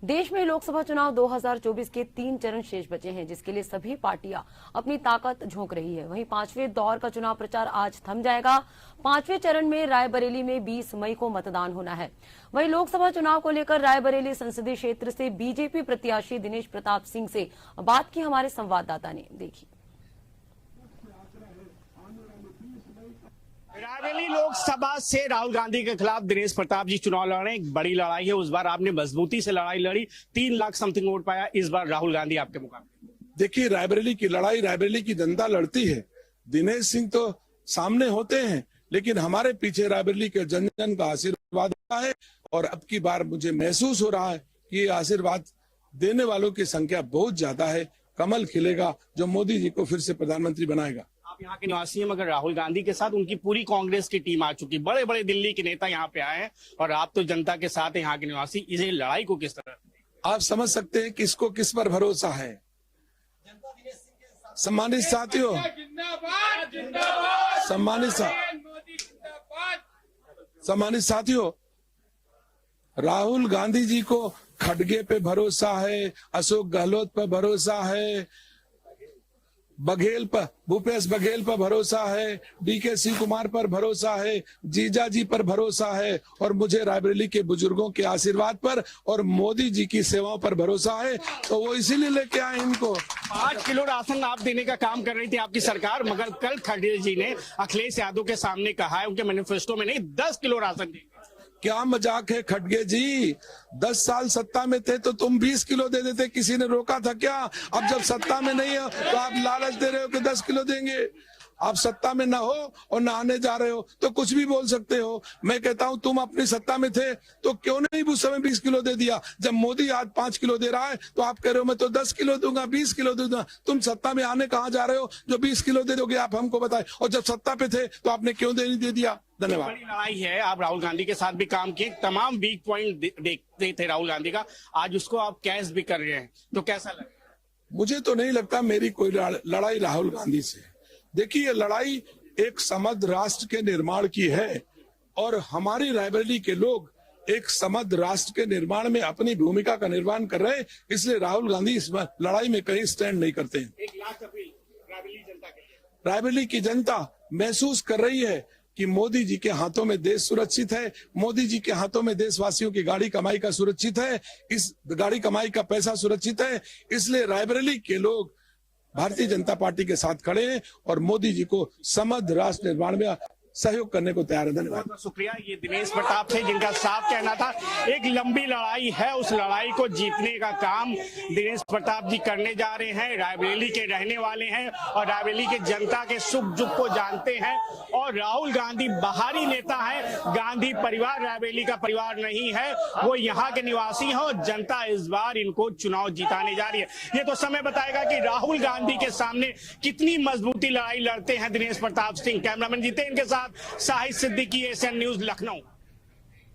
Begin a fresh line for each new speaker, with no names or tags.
देश में लोकसभा चुनाव 2024 के 3 चरण शेष बचे हैं, जिसके लिए सभी पार्टियां अपनी ताकत झोंक रही है। वहीं 5वें दौर का चुनाव प्रचार आज थम जाएगा। 5वें चरण में रायबरेली में 20 मई को मतदान होना है। वहीं लोकसभा चुनाव को लेकर रायबरेली संसदीय क्षेत्र से बीजेपी प्रत्याशी दिनेश प्रताप सिंह से बात की हमारे संवाददाता ने। देखिए,
रायबरेली लोकसभा से राहुल गांधी के खिलाफ दिनेश प्रताप जी चुनाव लड़ रहे हैं। एक बड़ी लड़ाई है। उस बार आपने मजबूती से लड़ाई लड़ी, 3 लाख समथिंग वोट पाया। इस बार राहुल गांधी आपके मुकाबले।
देखिए, रायबरेली की लड़ाई रायबरेली की जनता लड़ती है। दिनेश सिंह तो सामने होते हैं, लेकिन हमारे पीछे रायबरेली के जन जन का आशीर्वाद है। और अब की बार मुझे महसूस हो रहा है कि ये आशीर्वाद देने वालों की संख्या बहुत ज्यादा है। कमल खिलेगा जो मोदी जी को फिर से प्रधानमंत्री बनाएगा।
आप यहाँ के निवासी हैं, मगर राहुल गांधी के साथ उनकी पूरी कांग्रेस की टीम आ चुकी। बड़े बड़े दिल्ली के नेता यहाँ पे आए हैं और आप तो जनता के साथ हैं, यहाँ के निवासी। इसे लड़ाई को किस तरह
आप समझ सकते हैं किसको किस पर भरोसा है। सम्मानित साथियों, सम्मानित साथियों, राहुल गांधी जी को खड़गे पे भरोसा है, अशोक गहलोत पर भरोसा है, बघेल पर, भूपेश बघेल पर भरोसा है, डीके शिव कुमार पर भरोसा है, जीजा जी पर भरोसा है, और मुझे रायबरेली के बुजुर्गों के आशीर्वाद पर और मोदी जी की सेवाओं पर भरोसा है। तो वो इसीलिए लेके आए इनको।
5 किलो राशन आप देने का काम कर रही थी आपकी सरकार, मगर कल खड़गे जी ने अखिलेश यादव के सामने कहा है, उनके मैनिफेस्टो में नहीं 10 किलो राशन देंगे।
क्या मजाक है खड़गे जी? 10 साल सत्ता में थे तो तुम 20 किलो दे देते, किसी ने रोका था क्या? अब जब सत्ता में नहीं हो तो आप लालच दे रहे हो कि 10 किलो देंगे। आप सत्ता में ना हो और ना आने जा रहे हो तो कुछ भी बोल सकते हो। मैं कहता हूं तुम अपनी सत्ता में थे तो क्यों नहीं उस समय 20 किलो दे दिया? जब मोदी आज 5 किलो दे रहा है तो आप कह रहे हो मैं तो 10 किलो दूंगा, 20 किलो दूंगा। तुम सत्ता में आने कहाँ जा रहे हो जो 20 किलो दे दोगे? आप हमको बताए। और जब सत्ता पे थे तो आपने क्यों दे दिया? धन्यवाद।
बड़ी लड़ाई है। आप राहुल गांधी के साथ भी काम किए, तमाम वीक पॉइंट देखते थे राहुल गांधी का, आज उसको आप कैश भी कर रहे हैं, तो कैसा लगा?
मुझे तो नहीं लगता मेरी कोई लड़ाई राहुल गांधी से। देखिए, लड़ाई एक समृद्ध राष्ट्र के निर्माण की है और हमारी रायबरेली के लोग एक समृद्ध राष्ट्र के निर्माण में अपनी भूमिका का निर्माण कर रहे हैं। इसलिए राहुल गांधी इस लड़ाई में कहीं स्टैंड नहीं करते हैं।
1 लाख अपील रायबरेली जनता के लिए।
रायबरेली की जनता महसूस कर रही है कि मोदी जी के हाथों में देश सुरक्षित है, मोदी जी के हाथों में देशवासियों की गाड़ी कमाई का सुरक्षित है, इस गाड़ी कमाई का पैसा सुरक्षित है। इसलिए रायबरेली के लोग भारतीय जनता पार्टी के साथ खड़े हैं और मोदी जी को समृद्ध राष्ट्र निर्माण में सहयोग करने को तैयार है। धन्यवाद।
बहुत शुक्रिया। ये दिनेश प्रताप थे, जिनका साफ कहना था एक लंबी लड़ाई है, उस लड़ाई को जीतने का काम दिनेश प्रताप जी करने जा रहे हैं। रायबरेली के रहने वाले हैं और रायबरेली के जनता के सुख दुख को जानते हैं। और राहुल गांधी बाहरी नेता है, गांधी परिवार रायबरेली का परिवार नहीं है, वो यहाँ के निवासी हैं और जनता इस बार इनको चुनाव जिताने जा रही है। ये तो समय बताएगा कि राहुल गांधी के सामने कितनी मजबूती लड़ाई लड़ते हैं दिनेश प्रताप सिंह। कैमरामैन जीतेन के साथ साहिद सिद्दीकी, एशियन न्यूज, लखनऊ।